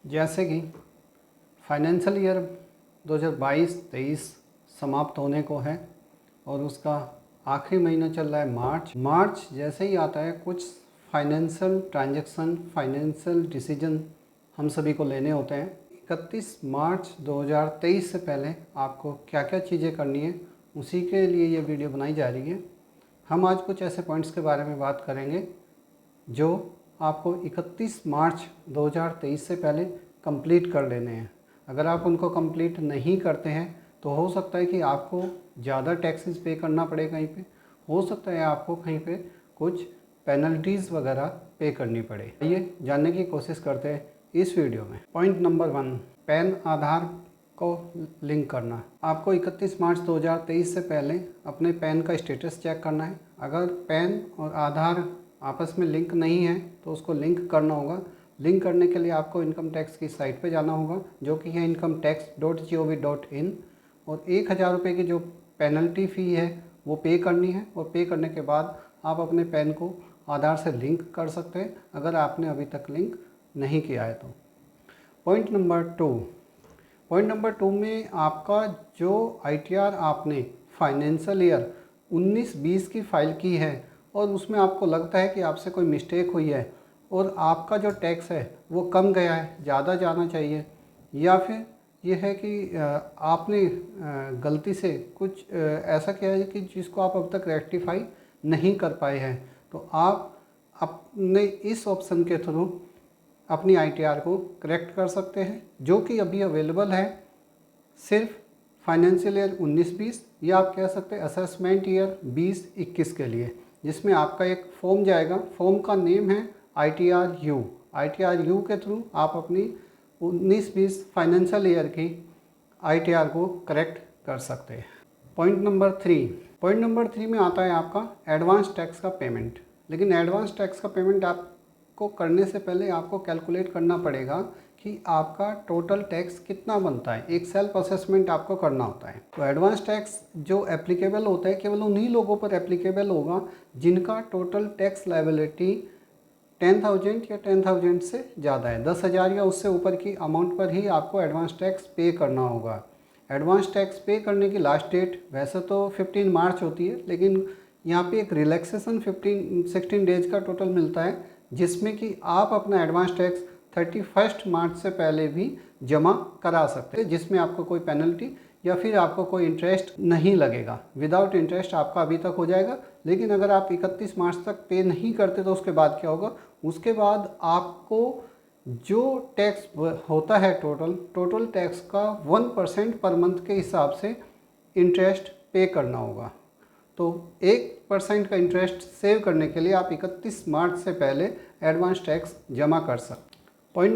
जैसे कि financial year 2022-23 समाप्त होने को है और उसका आखिरी महीना चल रहा है मार्च जैसे ही आता है कुछ फाइनेंशियल ट्रांजैक्शन, फाइनेंशियल डिसीजन हम सभी को लेने होते हैं। 31 मार्च 2023 से पहले आपको क्या क्या चीज़ें करनी है, उसी के लिए ये वीडियो बनाई जा रही है। हम आज कुछ ऐसे पॉइंट्स के बारे में बात करेंगे जो आपको 31 मार्च 2023 से पहले कंप्लीट कर लेने हैं। अगर आप उनको कंप्लीट नहीं करते हैं तो हो सकता है कि आपको ज़्यादा टैक्सेस पे करना पड़े, कहीं पे हो सकता है आपको कहीं पे कुछ पेनल्टीज़ वगैरह पे करनी पड़े। आइए जानने की कोशिश करते हैं इस वीडियो में। पॉइंट नंबर 1, पैन आधार को लिंक करना। आपको 31 मार्च 2023 से पहले अपने पैन का स्टेटस चेक करना है। अगर पैन और आधार आपस में लिंक नहीं है तो उसको लिंक करना होगा। लिंक करने के लिए आपको इनकम टैक्स की साइट पे जाना होगा, जो कि है incometax.gov.in, और 1000 रुपये की जो पेनल्टी फ़ी है वो पे करनी है। और पे करने के बाद आप अपने पैन को आधार से लिंक कर सकते हैं, अगर आपने अभी तक लिंक नहीं किया है तो। पॉइंट नंबर 2 में आपका जो ITR आपने फाइनेंशियल ईयर 19-20 की फ़ाइल की है और उसमें आपको लगता है कि आपसे कोई मिस्टेक हुई है और आपका जो टैक्स है वो कम गया है, ज़्यादा जाना चाहिए, या फिर ये है कि आपने गलती से कुछ ऐसा किया है कि जिसको आप अब तक रेक्टिफाई नहीं कर पाए हैं, तो आप अपने इस ऑप्शन के थ्रू अपनी ITR को करेक्ट कर सकते हैं, जो कि अभी अवेलेबल है सिर्फ फाइनेंशियल ईयर 19-20, या आप कह सकते हैं असेसमेंट ईयर 20-21 के लिए, जिसमें आपका एक फॉर्म जाएगा। फॉर्म का नेम है ITR-U के थ्रू आप अपनी 19-20 फाइनेंशियल ईयर की ITR को करेक्ट कर सकते हैं। पॉइंट नंबर 3 में आता है आपका एडवांस टैक्स का पेमेंट। लेकिन एडवांस टैक्स का पेमेंट आपको करने से पहले आपको कैलकुलेट करना पड़ेगा कि आपका टोटल टैक्स कितना बनता है। एक सेल्फ असेसमेंट आपको करना होता है। तो एडवांस टैक्स जो एप्लीकेबल होता है केवल उन्हीं लोगों पर एप्लीकेबल होगा जिनका टोटल टैक्स लायबिलिटी 10,000 या 10,000 से ज़्यादा है। 10,000 या उससे ऊपर की अमाउंट पर ही आपको एडवांस टैक्स पे करना होगा। एडवांस टैक्स पे करने की लास्ट डेट वैसे तो 15 मार्च होती है, लेकिन यहाँ पे एक रिलैक्सेशन 16 डेज का टोटल मिलता है, जिसमें कि आप अपना एडवांस टैक्स 31 मार्च से पहले भी जमा करा सकते हैं, जिसमें आपको कोई पेनल्टी या फिर आपको कोई इंटरेस्ट नहीं लगेगा। विदाउट इंटरेस्ट आपका अभी तक हो जाएगा। लेकिन अगर आप 31 मार्च तक पे नहीं करते तो उसके बाद क्या होगा? उसके बाद आपको जो टैक्स होता है टोटल टैक्स का 1% पर मंथ के हिसाब से इंटरेस्ट पे करना होगा। तो 1% का इंटरेस्ट सेव करने के लिए आप 31 मार्च से पहले एडवांस टैक्स जमा कर सकते। पॉइंट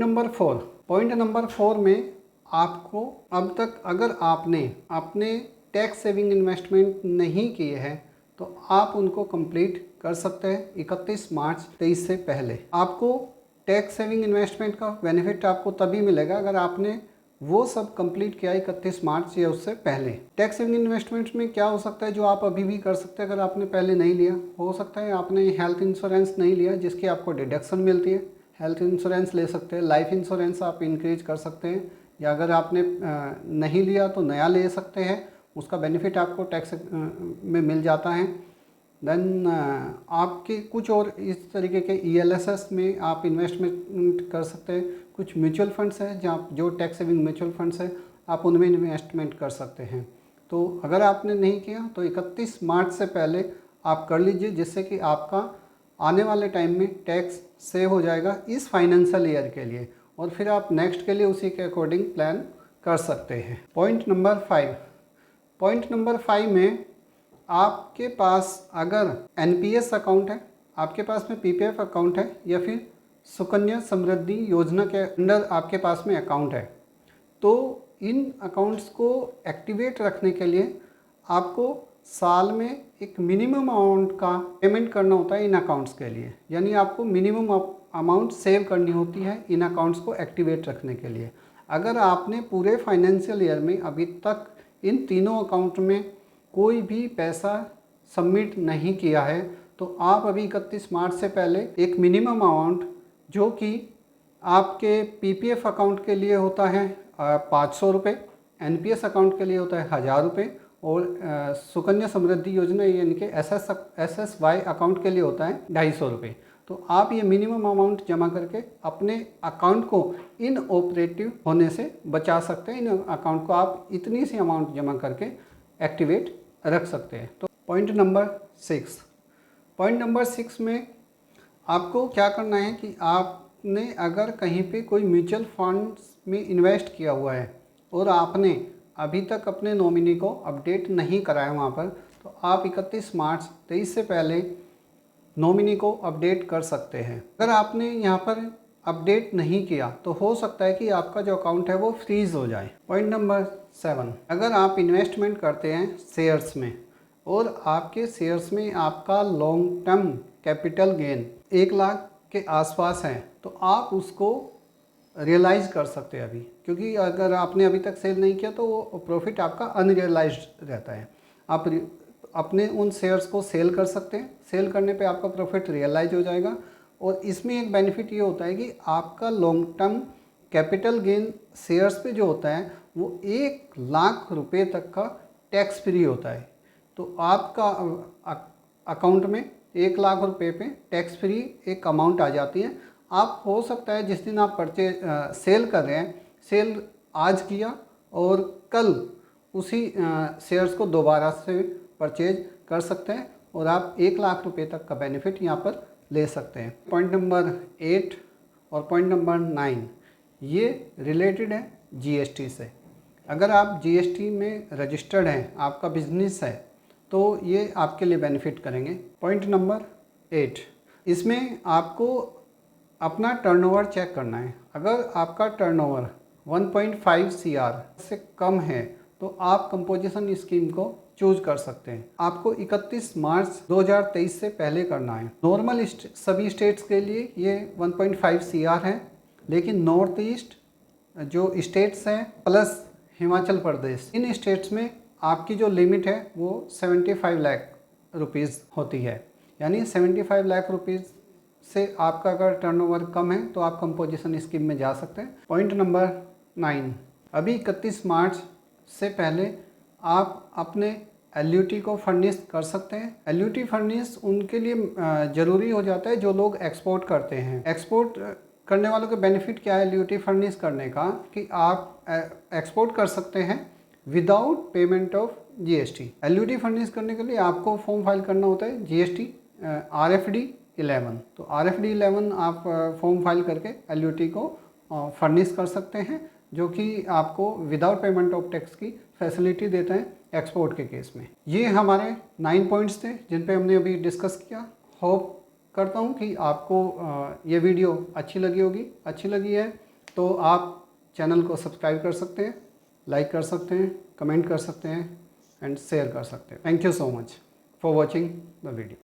नंबर 4 में आपको अब तक अगर आपने अपने टैक्स सेविंग इन्वेस्टमेंट नहीं किए हैं तो आप उनको कंप्लीट कर सकते हैं 31 मार्च 23 से पहले। आपको टैक्स सेविंग इन्वेस्टमेंट का बेनिफिट आपको तभी मिलेगा अगर आपने वो सब कंप्लीट किया 31 मार्च या उससे पहले। टैक्स सेविंग इन्वेस्टमेंट में क्या हो सकता है जो आप अभी भी कर सकते हैं अगर आपने पहले नहीं लिया? हो सकता है आपने हेल्थ इंश्योरेंस नहीं लिया जिसकी आपको डिडक्शन मिलती है, हेल्थ इंश्योरेंस ले सकते हैं। लाइफ इंश्योरेंस आप इंक्रीज कर सकते हैं, या अगर आपने नहीं लिया तो नया ले सकते हैं, उसका बेनिफिट आपको टैक्स में मिल जाता है। देन आपके कुछ और इस तरीके के ELSS में आप इन्वेस्टमेंट कर सकते हैं। कुछ म्यूचुअल फंड्स हैं जहाँ जो टैक्स सेविंग म्यूचुअल फंड्स हैं, आप उनमें इन्वेस्टमेंट कर सकते हैं। तो अगर आपने नहीं किया तो 31 मार्च से पहले आप कर लीजिए, जिससे कि आपका आने वाले टाइम में टैक्स सेव हो जाएगा इस फाइनेंशियल ईयर के लिए, और फिर आप नेक्स्ट के लिए उसी के अकॉर्डिंग प्लान कर सकते हैं। पॉइंट नंबर 5 में आपके पास अगर NPS अकाउंट है, आपके पास में PPF अकाउंट है, या फिर सुकन्या समृद्धि योजना के अंडर आपके पास में अकाउंट है, तो इन अकाउंट्स को एक्टिवेट रखने के लिए आपको साल में एक मिनिमम अमाउंट का पेमेंट करना होता है इन अकाउंट्स के लिए। यानी आपको मिनिमम अमाउंट सेव करनी होती है इन अकाउंट्स को एक्टिवेट रखने के लिए। अगर आपने पूरे फाइनेंशियल ईयर में अभी तक इन तीनों अकाउंट में कोई भी पैसा सबमिट नहीं किया है तो आप अभी 31 मार्च से पहले एक मिनिमम अमाउंट जो कि आपके पीपीएफ अकाउंट के लिए होता है 500 रुपये, एनपीएस अकाउंट के लिए होता है 1000 रुपये और सुकन्या समृद्धि योजना यानी कि एसएसवाई अकाउंट के लिए होता है 250 रुपये। तो आप ये मिनिमम अमाउंट जमा करके अपने अकाउंट को इनऑपरेटिव होने से बचा सकते हैं। इन अकाउंट को आप इतनी सी अमाउंट जमा करके एक्टिवेट रख सकते हैं। तो पॉइंट नंबर 6 में आपको क्या करना है कि आपने अगर कहीं पे कोई म्यूचुअल फंड्स में इन्वेस्ट किया हुआ है और आपने अभी तक अपने नॉमिनी को अपडेट नहीं कराया वहाँ पर, तो आप 31 मार्च 23 से पहले नॉमिनी को अपडेट कर सकते हैं। अगर आपने यहाँ पर अपडेट नहीं किया तो हो सकता है कि आपका जो अकाउंट है वो फ्रीज़ हो जाए। पॉइंट नंबर 7, अगर आप इन्वेस्टमेंट करते हैं शेयर्स में और आपके शेयर्स में आपका long term capital gain 1 lakh के आसपास है, तो आप उसको रियलाइज़ कर सकते हैं अभी, क्योंकि अगर आपने अभी तक सेल नहीं किया तो वो प्रॉफिट आपका अनरियलाइज्ड रहता है। आप अपने उन शेयर्स को सेल कर सकते हैं। सेल करने पे आपका प्रॉफिट रियलाइज हो जाएगा और इसमें एक बेनिफिट ये होता है कि आपका long term capital gain shares पे जो होता है वो 1 लाख रुपए तक का टैक्स फ्री होता है। तो आपका अकाउंट में 1 लाख रुपए पे टैक्स फ्री एक अमाउंट आ जाती है। आप हो सकता है जिस दिन आप सेल कर रहे हैं, सेल आज किया और कल उसी शेयर्स को दोबारा से परचेज कर सकते हैं और आप 1 लाख रुपए तक का बेनिफिट यहाँ पर ले सकते हैं। पॉइंट नंबर 8 और पॉइंट नंबर 9 ये रिलेटेड है जीएसटी से। अगर आप जीएसटी में रजिस्टर्ड हैं, आपका बिजनेस है, तो ये आपके लिए बेनिफिट करेंगे। पॉइंट नंबर 8, इसमें आपको अपना टर्नओवर चेक करना है। अगर आपका टर्नओवर 1.5 CR से कम है तो आप कंपोजिशन स्कीम को चूज कर सकते हैं। आपको 31 मार्च 2023 से पहले करना है। नॉर्मल सभी स्टेट्स के लिए ये 1.5 CR है, लेकिन नॉर्थ ईस्ट जो स्टेट्स हैं प्लस हिमाचल प्रदेश, इन स्टेट्स में आपकी जो लिमिट है वो 75 लाख रुपीज़ होती है। यानी 75 लाख रुपीज़ से आपका अगर टर्नओवर कम है तो आप कंपोजिशन स्कीम में जा सकते हैं। पॉइंट नंबर 9, अभी 31 मार्च से पहले आप अपने एलयूटी को फर्निश कर सकते हैं। एलयूटी फर्निश उनके लिए ज़रूरी हो जाता है जो लोग एक्सपोर्ट करते हैं। एक्सपोर्ट करने वालों के बेनिफिट क्या है एलयूटी फर्निश करने का, कि आप एक्सपोर्ट कर सकते हैं without payment of GST. LUT furnish करने के लिए आपको फॉर्म फाइल करना होता है जीएसटी RFD 11। तो RFD 11 आप फॉर्म फाइल करके एलयूटी को फर्निश कर सकते हैं, जो कि आपको विदाउट पेमेंट ऑफ टैक्स की फैसिलिटी देता है एक्सपोर्ट के केस में। ये हमारे 9 पॉइंट्स थे जिन पे हमने अभी डिस्कस किया। होप करता हूँ कि आपको ये वीडियो अच्छी लगी होगी। अच्छी लगी है तो आप चैनल को सब्सक्राइब कर सकते हैं, लाइक कर सकते हैं, कमेंट कर सकते हैं एंड शेयर कर सकते हैं। Thank you so much for watching the video.